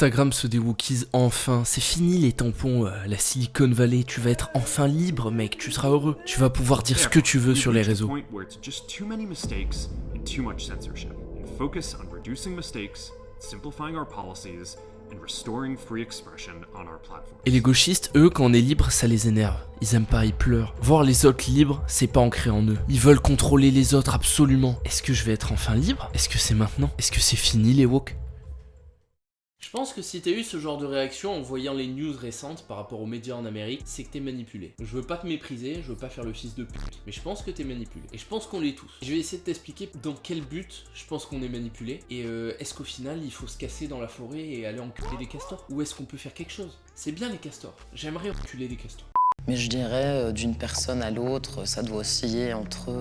Instagram se déwokise enfin, c'est fini les tampons, la Silicon Valley, tu vas être enfin libre mec, tu seras heureux. Tu vas pouvoir dire ce que tu veux sur les réseaux. Et les gauchistes, eux, quand on est libre, ça les énerve. Ils aiment pas, ils pleurent. Voir les autres libres, c'est pas ancré en eux. Ils veulent contrôler les autres absolument. Est-ce que je vais être enfin libre? Est-ce que c'est maintenant? Est-ce que c'est fini les woke? Je pense que si t'as eu ce genre de réaction en voyant les news récentes par rapport aux médias en Amérique, c'est que t'es manipulé. Je veux pas te mépriser, je veux pas faire le fils de pute, mais je pense que t'es manipulé. Et je pense qu'on l'est tous. Je vais essayer de t'expliquer dans quel but je pense qu'on est manipulé, et est-ce qu'au final il faut se casser dans la forêt et aller enculer des castors? Ou est-ce qu'on peut faire quelque chose? C'est bien les castors, j'aimerais enculer des castors. Mais je dirais d'une personne à l'autre, ça doit osciller entre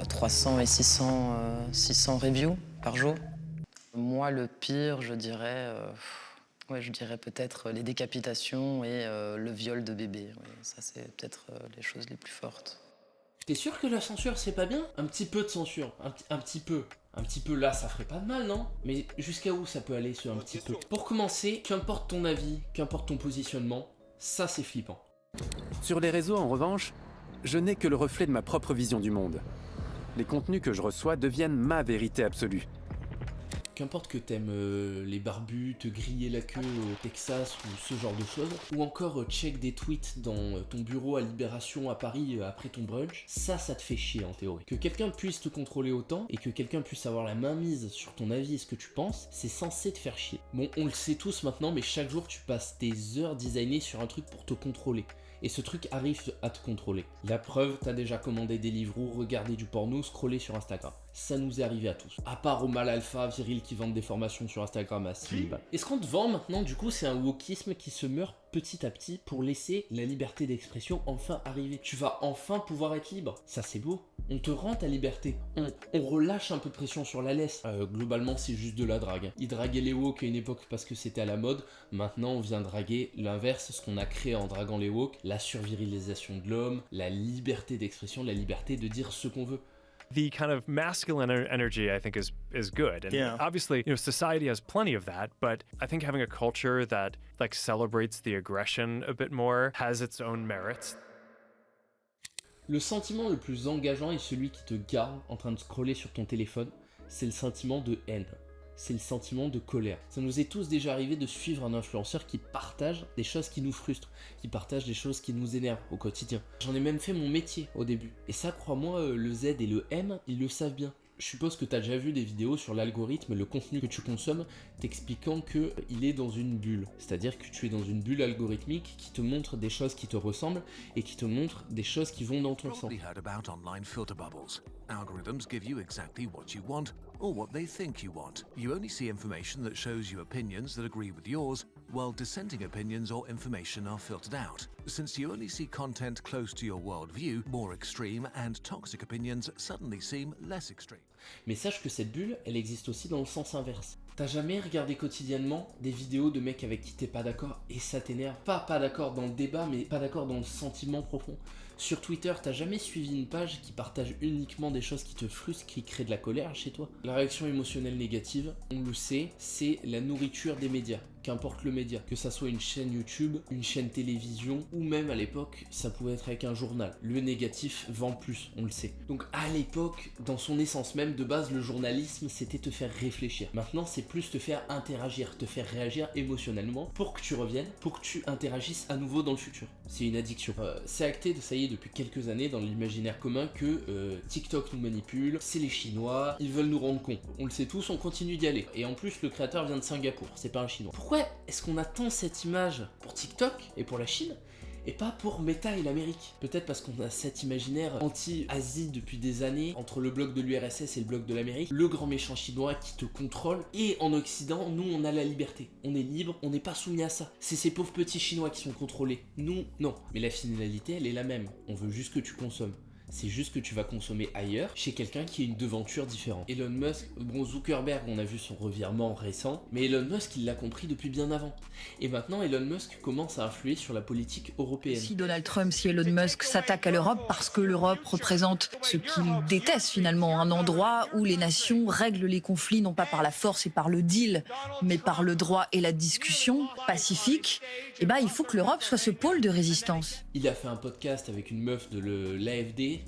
300 et 600 reviews par jour. Moi, le pire, je dirais peut-être les décapitations et le viol de bébés. Ouais, ça, c'est peut-être les choses les plus fortes. T'es sûr que la censure, c'est pas bien? Un petit peu de censure, un petit peu. Un petit peu là, ça ferait pas de mal, non? Mais jusqu'à où ça peut aller, ce un petit peu? Pour commencer, qu'importe ton avis, qu'importe ton positionnement, ça, c'est flippant. Sur les réseaux, en revanche, je n'ai que le reflet de ma propre vision du monde. Les contenus que je reçois deviennent ma vérité absolue. Qu'importe que t'aimes les barbus, te griller la queue au Texas ou ce genre de choses, ou encore check des tweets dans ton bureau à Libération à Paris après ton brunch, ça te fait chier en théorie. Que quelqu'un puisse te contrôler autant et que quelqu'un puisse avoir la main mise sur ton avis et ce que tu penses, c'est censé te faire chier. Bon, on le sait tous maintenant, mais chaque jour tu passes des heures designées sur un truc pour te contrôler. Et ce truc arrive à te contrôler. La preuve, t'as déjà commandé des livres ou regardé du porno, scrollé sur Instagram. Ça nous est arrivé à tous. À part au mal alpha, viril qui vendent des formations sur Instagram à 6 000 balles. Et ce qu'on te vend maintenant, du coup, c'est un wokisme qui se meurt petit à petit pour laisser la liberté d'expression enfin arriver. Tu vas enfin pouvoir être libre. Ça, c'est beau. On te rend ta liberté. On relâche un peu de pression sur la laisse. Globalement, c'est juste de la drague. Ils draguaient les woke à une époque parce que c'était à la mode. Maintenant, on vient draguer l'inverse, ce qu'on a créé en draguant les woke. La survirilisation de l'homme, la liberté d'expression, la liberté de dire ce qu'on veut. The kind of masculine energy, I think, is good. And obviously, society has plenty of that, but I think having a culture that like celebrates the aggression a bit more has its own merits. Le sentiment le plus engageant est celui qui te garde en train de scroller sur ton téléphone, c'est le sentiment de haine. C'est le sentiment de colère. Ça nous est tous déjà arrivé de suivre un influenceur qui partage des choses qui nous frustrent, qui partage des choses qui nous énervent au quotidien. J'en ai même fait mon métier au début. Et ça, crois-moi, le Z et le M, ils le savent bien. Je suppose que tu as déjà vu des vidéos sur l'algorithme, le contenu que tu consommes, t'expliquant qu'il est dans une bulle. C'est-à-dire que tu es dans une bulle algorithmique qui te montre des choses qui te ressemblent et qui te montre des choses qui vont dans ton sens. Algorithms give you exactly what you want or what they think you want. You only see information that shows you opinions that agree with yours, while dissenting opinions or information are filtered out. Since you only see content close to your worldview, more extreme and toxic opinions suddenly seem less extreme. Mais sache que cette bulle, elle existe aussi dans le sens inverse. T'as jamais regardé quotidiennement des vidéos de mecs avec qui t'es pas d'accord et ça t'énerve? Pas d'accord dans le débat, mais pas d'accord dans le sentiment profond. Sur Twitter, t'as jamais suivi une page qui partage uniquement des choses qui te frustrent, qui créent de la colère chez toi? La réaction émotionnelle négative, on le sait, c'est la nourriture des médias. Qu'importe le média, que ça soit une chaîne YouTube, une chaîne télévision, ou même à l'époque, ça pouvait être avec un journal. Le négatif vend plus, on le sait. Donc à l'époque, dans son essence même, de base, le journalisme, c'était te faire réfléchir. Maintenant, c'est plus te faire interagir, te faire réagir émotionnellement pour que tu reviennes, pour que tu interagisses à nouveau dans le futur. C'est une addiction. C'est acté, ça y est, depuis quelques années dans l'imaginaire commun que TikTok nous manipule, c'est les Chinois, ils veulent nous rendre cons. On le sait tous, on continue d'y aller. Et en plus, le créateur vient de Singapour, c'est pas un Chinois. Pourquoi est-ce qu'on attend cette image pour TikTok et pour la Chine et pas pour Meta et l'Amérique? Peut-être parce qu'on a cet imaginaire anti-Asie depuis des années, entre le bloc de l'URSS et le bloc de l'Amérique, le grand méchant chinois qui te contrôle, et en Occident, nous on a la liberté, on est libre, on n'est pas soumis à ça. C'est ces pauvres petits chinois qui sont contrôlés, nous non. Mais la finalité elle est la même, on veut juste que tu consommes. c'est juste que tu vas consommer ailleurs, chez quelqu'un qui a une devanture différente. Elon Musk, bon Zuckerberg, on a vu son revirement récent, mais Elon Musk, il l'a compris depuis bien avant. Et maintenant, Elon Musk commence à influer sur la politique européenne. Si Donald Trump, si Elon Musk s'attaque à l'Europe, parce que l'Europe représente ce qu'il déteste finalement, un endroit où les nations règlent les conflits non pas par la force et par le deal, mais par le droit et la discussion pacifique, eh ben, il faut que l'Europe soit ce pôle de résistance. Il a fait un podcast avec une meuf de l'AfD.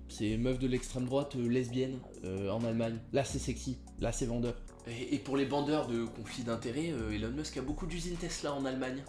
C'est une meuf de l'extrême droite lesbienne en Allemagne. Là c'est sexy, là c'est vendeur. Et pour les bandeurs de conflits d'intérêts, Elon Musk a beaucoup d'usines Tesla en Allemagne.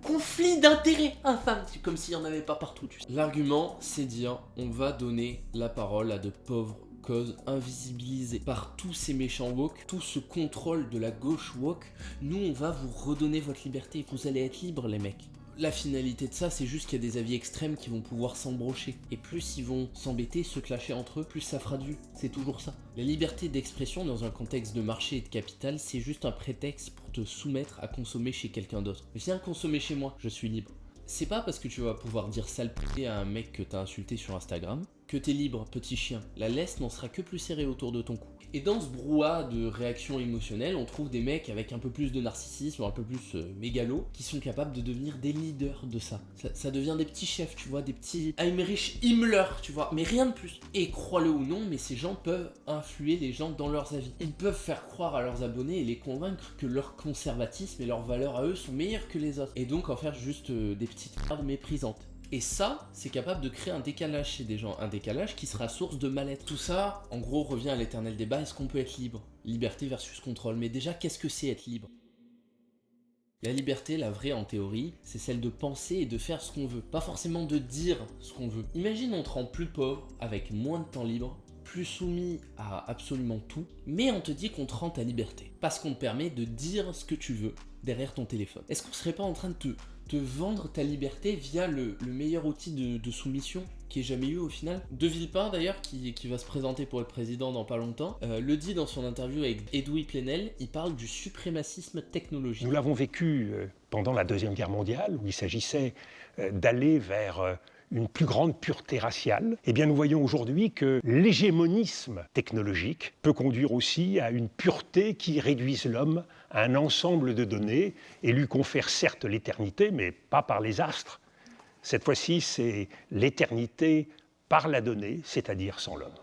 Conflit d'intérêts infâme, c'est comme s'il n'y en avait pas partout. Tu sais. L'argument, c'est dire on va donner la parole à de pauvres causes invisibilisées par tous ces méchants woke, tout ce contrôle de la gauche woke. Nous, on va vous redonner votre liberté. Vous allez être libres, les mecs. La finalité de ça, c'est juste qu'il y a des avis extrêmes qui vont pouvoir s'embrocher. Et plus ils vont s'embêter, se clasher entre eux, plus ça fera de vues. C'est toujours ça. La liberté d'expression dans un contexte de marché et de capital, c'est juste un prétexte pour te soumettre à consommer chez quelqu'un d'autre. Viens consommer chez moi, je suis libre. C'est pas parce que tu vas pouvoir dire sale p à un mec que t'as insulté sur Instagram que t'es libre, petit chien. La laisse n'en sera que plus serrée autour de ton cou. Et dans ce brouhaha de réactions émotionnelles, on trouve des mecs avec un peu plus de narcissisme, un peu plus mégalo, qui sont capables de devenir des leaders de ça. Ça devient des petits chefs, tu vois, des petits Heinrich Himmler, tu vois, mais rien de plus. Et crois-le ou non, mais ces gens peuvent influer les gens dans leurs avis. Ils peuvent faire croire à leurs abonnés et les convaincre que leur conservatisme et leurs valeurs à eux sont meilleures que les autres. Et donc en faire juste des petites merdes méprisantes. Et ça, c'est capable de créer un décalage chez des gens, un décalage qui sera source de mal-être. Tout ça, en gros, revient à l'éternel débat, est-ce qu'on peut être libre ? Liberté versus contrôle. Mais déjà, qu'est-ce que c'est être libre ? La liberté, la vraie en théorie, c'est celle de penser et de faire ce qu'on veut, pas forcément de dire ce qu'on veut. Imagine on te rend plus pauvre, avec moins de temps libre, plus soumis à absolument tout, mais on te dit qu'on te rend ta liberté, parce qu'on te permet de dire ce que tu veux derrière ton téléphone. Est-ce qu'on serait pas en train de te vendre ta liberté via le meilleur outil de soumission qui ait jamais eu au final? De Villepin d'ailleurs, qui va se présenter pour être président dans pas longtemps, le dit dans son interview avec Edoui Plenel, il parle du suprémacisme technologique. Nous l'avons vécu pendant la Deuxième Guerre mondiale, où il s'agissait d'aller vers une plus grande pureté raciale. Eh bien, nous voyons aujourd'hui que l'hégémonisme technologique peut conduire aussi à une pureté qui réduise l'homme à un ensemble de données et lui confère certes l'éternité, mais pas par les astres. Cette fois-ci, c'est l'éternité par la donnée, c'est-à-dire sans l'homme.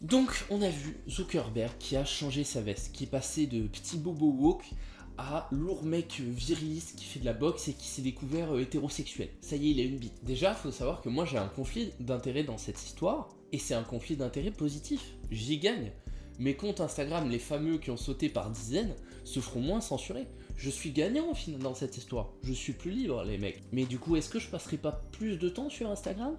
Donc, on a vu Zuckerberg qui a changé sa veste, qui est passé de petit bobo woke à lourd mec viriliste qui fait de la boxe et qui s'est découvert hétérosexuel. Ça y est, il a une bite. Déjà, faut savoir que moi j'ai un conflit d'intérêt dans cette histoire, et c'est un conflit d'intérêt positif. J'y gagne. Mes comptes Instagram, les fameux qui ont sauté par dizaines, se feront moins censurés. Je suis gagnant au final dans cette histoire. Je suis plus libre, les mecs. Mais du coup, est-ce que je passerai pas plus de temps sur Instagram ?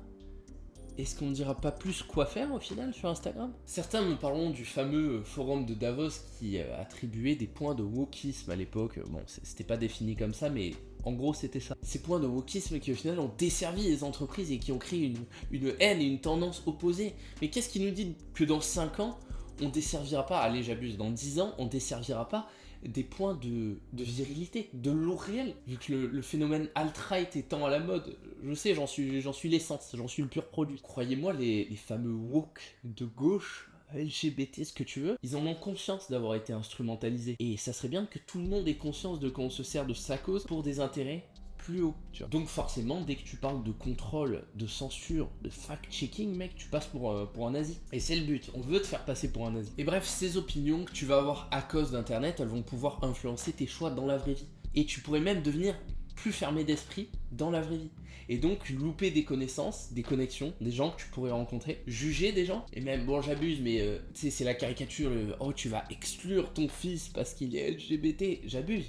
Est-ce qu'on ne dira pas plus quoi faire au final sur Instagram ? Certains me parleront du fameux forum de Davos qui attribuait des points de wokisme à l'époque. Bon, c'était pas défini comme ça, mais en gros c'était ça. Ces points de wokisme qui au final ont desservi les entreprises et qui ont créé une haine et une tendance opposée. Mais qu'est-ce qui nous dit que dans 5 ans, on desservira pas, allez j'abuse, dans 10 ans, on desservira pas des points de virilité, de lourd réel, vu que le phénomène alt-right étant à la mode, je sais, j'en suis l'essence, j'en suis le pur produit. Croyez-moi, les fameux woke de gauche, LGBT, ce que tu veux, ils en ont conscience d'avoir été instrumentalisés. Et ça serait bien que tout le monde ait conscience de qu'on se sert de sa cause pour des intérêts plus haut. Donc forcément, dès que tu parles de contrôle, de censure, de fact-checking, mec, tu passes pour un nazi. Et c'est le but, on veut te faire passer pour un nazi. Et bref, ces opinions que tu vas avoir à cause d'internet, elles vont pouvoir influencer tes choix dans la vraie vie. Et tu pourrais même devenir plus fermé d'esprit dans la vraie vie. Et donc louper des connaissances, des connexions, des gens que tu pourrais rencontrer, juger des gens, et même, bon j'abuse, mais tu sais, c'est la caricature, oh tu vas exclure ton fils parce qu'il est LGBT, j'abuse.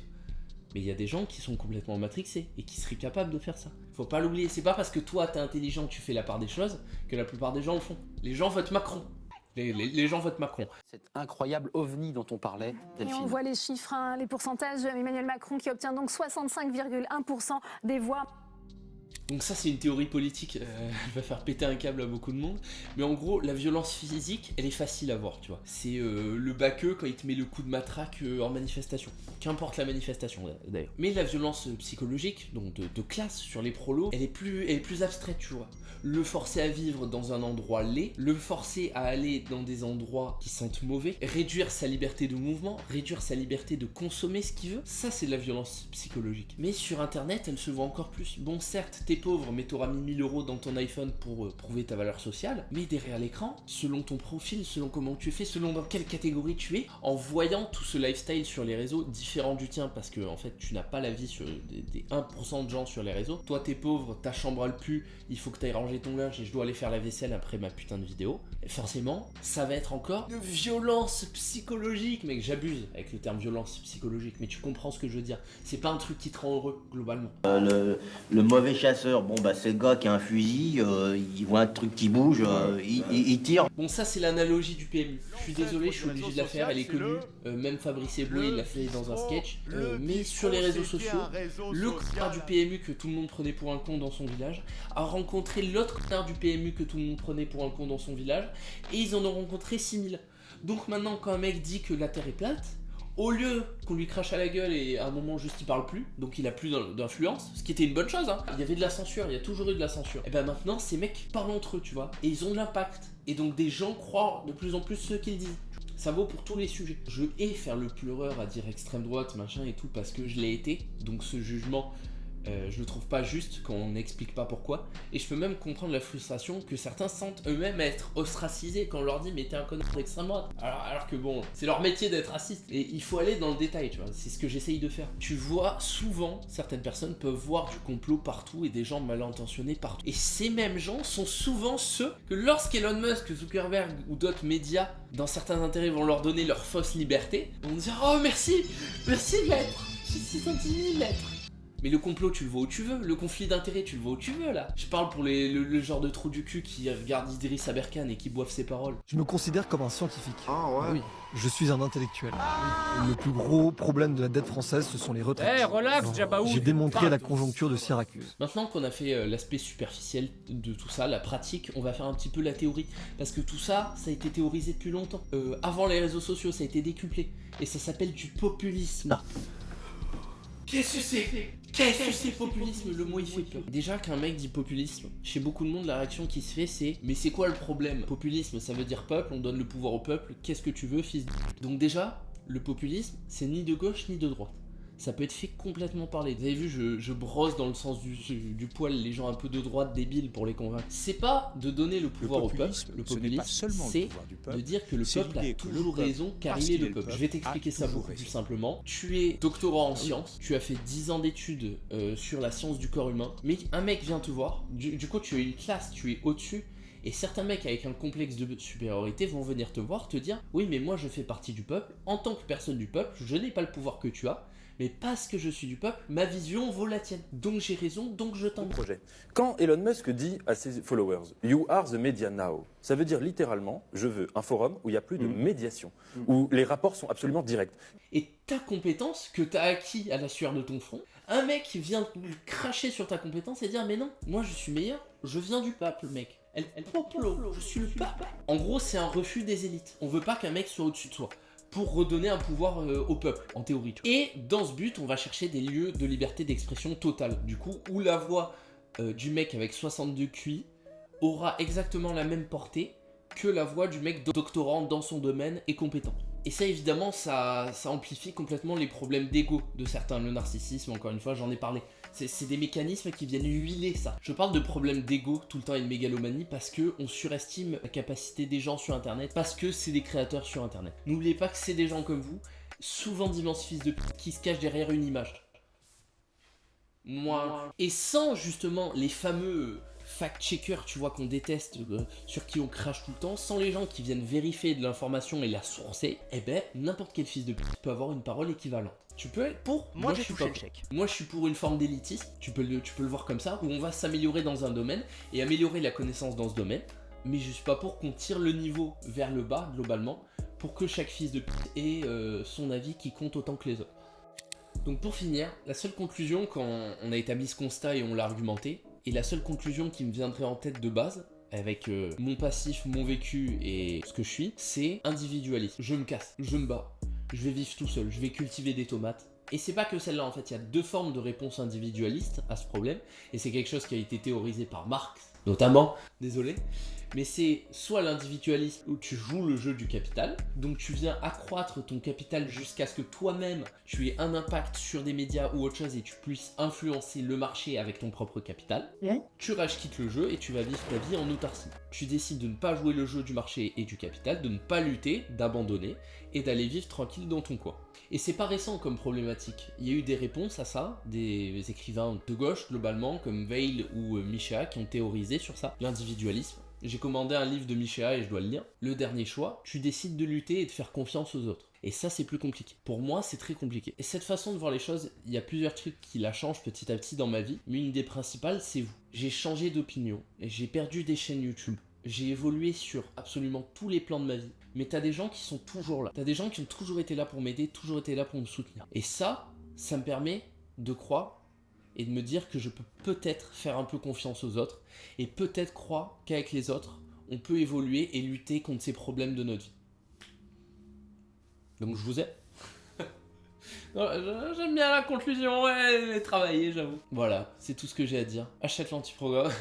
Mais il y a des gens qui sont complètement matrixés et qui seraient capables de faire ça. Faut pas l'oublier, c'est pas parce que toi t'es intelligent que tu fais la part des choses que la plupart des gens le font. Les gens votent Macron. Les gens votent Macron. Cet incroyable ovni dont on parlait, Delphine. Et on voit les chiffres, hein, les pourcentages. Emmanuel Macron qui obtient donc 65,1% des voix. Donc ça c'est une théorie politique, elle va faire péter un câble à beaucoup de monde. Mais en gros, la violence physique, elle est facile à voir, tu vois. C'est le baqueux quand il te met le coup de matraque en manifestation. Qu'importe la manifestation d'ailleurs. Mais la violence psychologique, donc de classe sur les prolos, elle est plus abstraite, tu vois. Le forcer à vivre dans un endroit laid, le forcer à aller dans des endroits qui sentent mauvais, réduire sa liberté de mouvement, réduire sa liberté de consommer ce qu'il veut, ça c'est de la violence psychologique. Mais sur internet, elle se voit encore plus. Bon certes, t'es pauvre, mais t'auras mis 1000 € dans ton iPhone pour prouver ta valeur sociale, mais derrière l'écran, selon ton profil, selon comment tu es fait, selon dans quelle catégorie tu es, en voyant tout ce lifestyle sur les réseaux différent du tien, parce que en fait tu n'as pas la vie sur des 1% de gens sur les réseaux. Toi t'es pauvre, ta chambre elle pue, il faut que t'ailles ranger ton linge et je dois aller faire la vaisselle après ma putain de vidéo. Et forcément, ça va être encore de violence psychologique. Mec, j'abuse avec le terme violence psychologique, mais tu comprends ce que je veux dire. C'est pas un truc qui te rend heureux, globalement. Le mauvais chasseur, bon bah c'est le gars qui a un fusil, il voit un truc qui bouge, il tire. Bon, ça c'est l'analogie du PMU. Je suis désolé, je suis obligé de la faire, elle est connue. Même Fabrice Eboué, il l'a fait dans un sketch. Mais sur les réseaux sociaux, le connard du PMU que tout le monde prenait pour un con dans son village a rencontré l'autre connard du PMU que tout le monde prenait pour un con dans son village, et ils en ont rencontré 6000. Donc maintenant, quand un mec dit que la Terre est plate, au lieu qu'on lui crache à la gueule et à un moment juste il parle plus, donc il a plus d'influence, ce qui était une bonne chose, hein. Il y avait de la censure, il y a toujours eu de la censure. Et ben maintenant, ces mecs parlent entre eux, tu vois, et ils ont de l'impact. Et donc des gens croient de plus en plus ce qu'ils disent. Ça vaut pour tous les sujets. Je hais faire le pleureur à dire extrême droite, machin et tout, parce que je l'ai été, donc ce jugement... je le trouve pas juste quand on n'explique pas pourquoi, et je peux même comprendre la frustration que certains sentent eux-mêmes être ostracisés quand on leur dit mais t'es un connard d'extrême droite, alors que bon, c'est leur métier d'être raciste, et il faut aller dans le détail, tu vois, c'est ce que j'essaye de faire. Tu vois souvent, certaines personnes peuvent voir du complot partout et des gens mal intentionnés partout, et ces mêmes gens sont souvent ceux que lorsqu'Elon Musk, Zuckerberg ou d'autres médias dans certains intérêts vont leur donner leur fausse liberté, vont dire oh merci maître, j'ai senti maître. Mais le complot, tu le vois où tu veux. Le conflit d'intérêts, tu le vois où tu veux, là. Je parle pour le genre de trou du cul qui regarde Idriss Aberkan et qui boivent ses paroles. Je me considère comme un scientifique. Ah ouais. Oui. Je suis un intellectuel. Le plus gros problème de la dette française, ce sont les retraites. Eh, relax, Jabaoud. J'ai démontré la conjoncture de Syracuse. Maintenant qu'on a fait l'aspect superficiel de tout ça, la pratique, on va faire un petit peu la théorie. Parce que tout ça, ça a été théorisé depuis longtemps. Avant les réseaux sociaux, ça a été décuplé. Et ça s'appelle du populisme. Qu'est-ce que c'est populisme? Le mot il fait peur. Déjà qu'un mec dit populisme, chez beaucoup de monde la réaction qui se fait c'est mais c'est quoi le problème? Populisme ça veut dire peuple, on donne le pouvoir au peuple, qu'est-ce que tu veux fils de... Donc déjà, le populisme c'est ni de gauche ni de droite. Ça peut être fait complètement parler. Vous avez vu, je brosse dans le sens du poil les gens un peu de droite débiles pour les convaincre. C'est pas de donner le pouvoir au peuple, le populisme, c'est de dire que le peuple a toujours raison car il est le peuple. Je vais t'expliquer ça beaucoup plus simplement. Tu es doctorant en sciences, tu as fait 10 ans d'études sur la science du corps humain, mais un mec vient te voir, du coup tu es une classe, tu es au-dessus, et certains mecs avec un complexe de supériorité vont venir te voir, te dire « Oui mais moi je fais partie du peuple, en tant que personne du peuple, je n'ai pas le pouvoir que tu as, mais parce que je suis du peuple, ma vision vaut la tienne. Donc j'ai raison, donc je t'en projet. Quand Elon Musk dit à ses followers « You are the media now », ça veut dire littéralement « Je veux un forum où il n'y a plus de médiation, où les rapports sont absolument directs ». Et ta compétence que tu as acquis à la sueur de ton front, un mec vient cracher sur ta compétence et dire « Mais non, moi je suis meilleur, je viens du peuple, mec. Je suis le peuple. » En gros, c'est un refus des élites. On veut pas qu'un mec soit au-dessus de toi, pour redonner un pouvoir au peuple, en théorie. Et dans ce but, on va chercher des lieux de liberté d'expression totale. Du coup, où la voix du mec avec 62 QI aura exactement la même portée que la voix du mec doctorant dans son domaine et compétent. Et ça, évidemment, ça amplifie complètement les problèmes d'ego de certains. Le narcissisme, encore une fois, j'en ai parlé. C'est des mécanismes qui viennent huiler ça. Je parle de problèmes d'ego tout le temps et de mégalomanie parce que on surestime la capacité des gens sur internet, parce que c'est des créateurs sur internet. N'oubliez pas que c'est des gens comme vous, souvent d'immenses fils de pute, qui se cachent derrière une image. Moi. Et sans justement les fameux fact-checkers, tu vois, qu'on déteste, sur qui on crache tout le temps, sans les gens qui viennent vérifier de l'information et la sourcer, eh ben, n'importe quel fils de pute peut avoir une parole équivalente. Tu peux être pour... Moi je suis pas pour. Moi je suis pour une forme d'élitisme, tu peux le voir comme ça, où on va s'améliorer dans un domaine et améliorer la connaissance dans ce domaine, mais je suis pas pour qu'on tire le niveau vers le bas, globalement, pour que chaque fils de pute ait son avis qui compte autant que les autres. Donc pour finir, la seule conclusion quand on a établi ce constat et on l'a argumenté, Et la seule conclusion qui me viendrait en tête de base, avec mon passif, mon vécu et ce que je suis, c'est individualiste. Je me casse, je me bats, je vais vivre tout seul, je vais cultiver des tomates. Et c'est pas que celle-là, en fait, il y a 2 formes de réponse individualiste à ce problème, et c'est quelque chose qui a été théorisé par Marx, notamment, désolé, mais c'est soit l'individualisme où tu joues le jeu du capital, donc tu viens accroître ton capital jusqu'à ce que toi-même tu aies un impact sur des médias ou autre chose et tu puisses influencer le marché avec ton propre capital. Tu quittes le jeu et tu vas vivre ta vie en autarcie. Tu décides de ne pas jouer le jeu du marché et du capital, de ne pas lutter, d'abandonner et d'aller vivre tranquille dans ton coin. Et c'est pas récent comme problématique. Il y a eu des réponses à ça, des écrivains de gauche globalement, comme Weil ou Michéa, qui ont théorisé sur ça, l'individualisme. J'ai commandé un livre de Michéa et je dois le lire. Le dernier choix, tu décides de lutter et de faire confiance aux autres. Et ça, c'est plus compliqué. Pour moi, c'est très compliqué. Et cette façon de voir les choses, il y a plusieurs trucs qui la changent petit à petit dans ma vie. Mais une des principales, c'est vous. J'ai changé d'opinion et j'ai perdu des chaînes YouTube. J'ai évolué sur absolument tous les plans de ma vie. Mais t'as des gens qui sont toujours là. T'as des gens qui ont toujours été là pour m'aider, toujours été là pour me soutenir. Et ça me permet de croire et de me dire que je peux peut-être faire un peu confiance aux autres et peut-être croire qu'avec les autres, on peut évoluer et lutter contre ces problèmes de notre vie. Donc je vous aime. J'aime bien la conclusion, ouais, travailler, j'avoue. Voilà, c'est tout ce que j'ai à dire. Achète l'antiprogramme.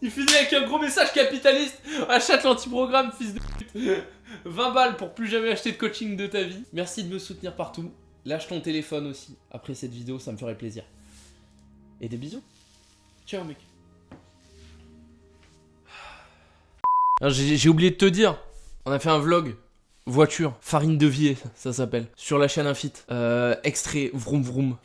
Il finit avec un gros message capitaliste. Achète l'antiprogramme, fils de pute. 20 balles pour plus jamais acheter de coaching de ta vie. Merci de me soutenir partout. Lâche ton téléphone aussi. Après cette vidéo, ça me ferait plaisir. Et des bisous. Ciao, mec. J'ai oublié de te dire. On a fait un vlog. Voiture. Farine de vie, ça s'appelle. Sur la chaîne Infit. Extrait. Vroom vroom.